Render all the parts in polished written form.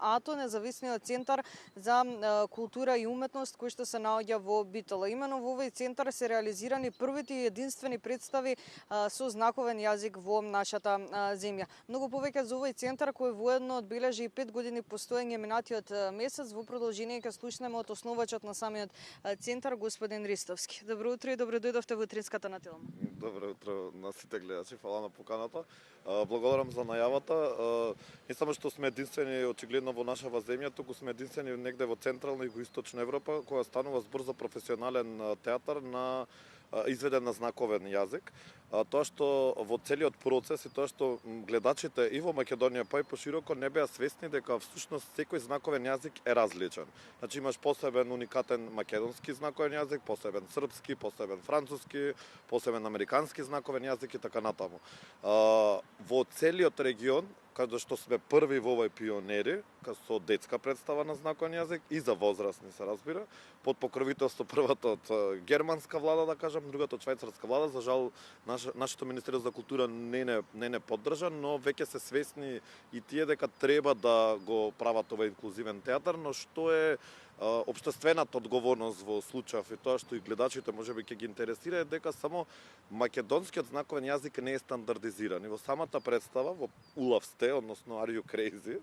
АТО, независниот центар за култура и уметност кој што се наоѓа во Битола. Имено во овој центар се реализирани првите и единствени представи со знаковен јазик во нашата земја. Многу повеќе за овој центар кој воедно одбележи 5 години постоење минатиот месец. Во продолжение ќе слушнеме од основачот на самиот центар, господин Ристовски. Добро утро и добро дојдовте во утринската на Телма. Добро утро на сите гледачи, фала на поканата. Благодарам за најавата. Не само што сме единствени очигледно во нашава земја, туку сме единствени негде во Централна и Југоисточна Европа, која станува збор за професионален театар на изведен на знаковен јазик. Тоа што во целиот процес и тоа што гледачите и во Македонија па и пошироко не беа свесни дека всушност секој знаковен јазик е различен. Значи имаш посебен уникатен македонски знаковен јазик, посебен српски, посебен француски, посебен американски знаковен јазик и така натаму. Во целиот регион, каде што сме први во овој пионери, со детска представа на знаковен јазик и за возрастни се разбира, под покровителство првата од германска влада, да кажам, другата од швајцарска влада. За жал, нашето Министерство за култура не поддржа, но веќе се свесни и тие дека треба да го прават овој инклузивен театар, но што е општествената одговорност во случајов и тоа што и гледачите можеби ќе ги интересира е дека само македонскиот знаковен јазик не е стандардизиран. И во самата представа, во Улав сте, односно Are you crazy,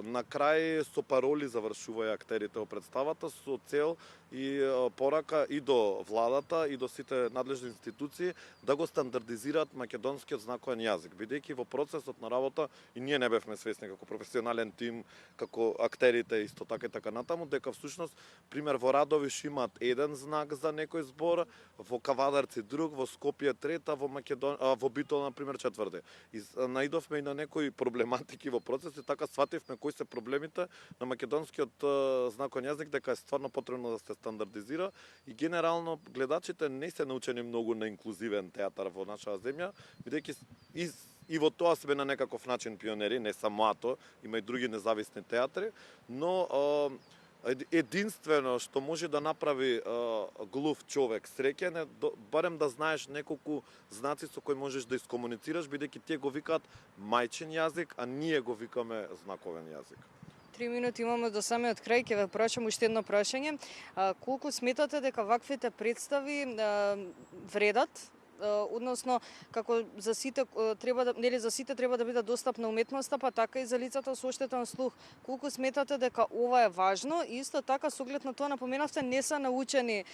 на крај со пароли завршуваја актерите во представата со цел и порака и до владата и до сите надлежни институции да го стандардизираат македонскиот знаковен јазик, бидејќи во процесот на работа и ние не бевме свесни како професионален тим, како актерите исто така и така натаму, дека всушност пример во Радовиш имаат еден знак за некој збор, во Кавадарци друг, во Скопје трета, во Битола на пример четврти. И наидовме и на некои проблематики во процес и така свативме кои се проблемите на македонскиот знаковен јазик, дека е стварно потребно да се стандардизира и генерално гледачите не се научени многу на инклузивен театар во нашава земја, бидејќи и во тоа сме на некаков начин пионери, не само АТО, има и други независни театри, но единствено што може да направи глув човек среќен е барем да знаеш неколку знаци со кои можеш да искомуницираш, бидејќи тие го викаат мајчин јазик, а ние го викаме знаковен јазик. 3 минути имаме до самиот крај, ќе ве прашам уште едно прашање. Колку сметате дека ваквите представи вредат, односно како за сите треба да за сите треба да биде достапна уметноста, па така и за лицата со оштетен слух. Колку сметате дека ова е важно и исто така со оглед на тоа напоменавте не се научени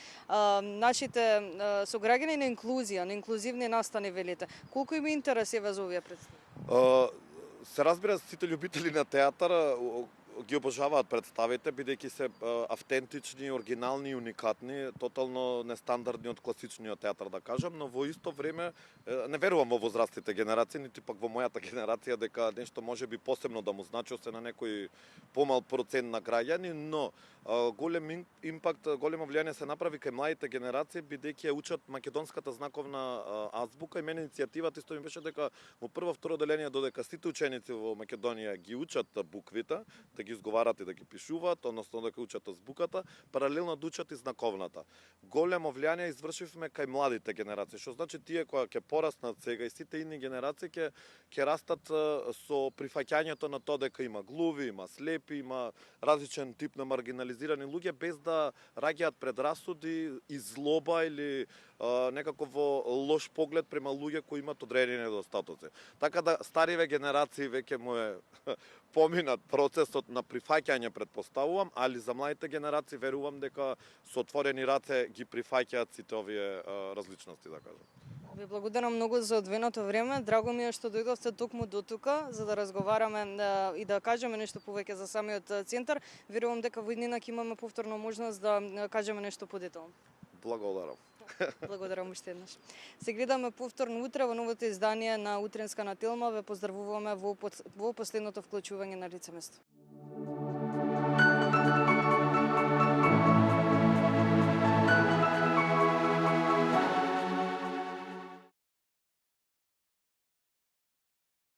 нашите сограѓани на инклузија, на инклузивни настани велите. Колку има интерес еве за овие представи? Се разбира, сите љубители на театар ги обожаваат представите, бидејќи се автентични, оригинални и уникатни, тотално нестандардни од класичниот театар, да кажам, но во исто време не верувам во возрастните генерации, нити пак во мојата генерација дека нешто може би посебно да му значи се на некој помал процент на граѓани, но голем импакт, големо влијание се направи кај младите генерации, бидејќи ја учат македонската знаковна азбука и мене иницијативата исто ми беше дека во прво второ деление додека сите ученици во Македонија ги учат буквите, да ги изговарат и да ги пишуваат, односно дека учат азбуката, паралелно да учат и знаковната. Големо влијание извршивме кај младите генерации, што значи тие кои ќе пораснат сега и сите идни генерации ќе растат со прифаќањето на тоа дека има глуви, има слепи, има различен тип на маргинализирани луѓе без да раѓаат предрасуди и злоба или некако во лош поглед према луѓе кои имаат одредени недостатоци. Така да стариве генерации веќе му е поминат процесот на прифаќање, претпоставувам, али за младите генерации верувам дека со отворени раце ги прифаќаат сите овие различности, да кажам. Ви благодарам многу за одвоеното време. Драго ми е што дојдовте токму до тука за да разговараме и да кажеме нешто повеќе за самиот центар. Верувам дека во иднина ќе имаме повторно можност да кажеме нешто подетално. Благодарам. Благодарам уште еднаш. Се гледаме повторно утре во новото издание на Утринска на Телма. Ве поздравуваме во последното вклучување на лице место.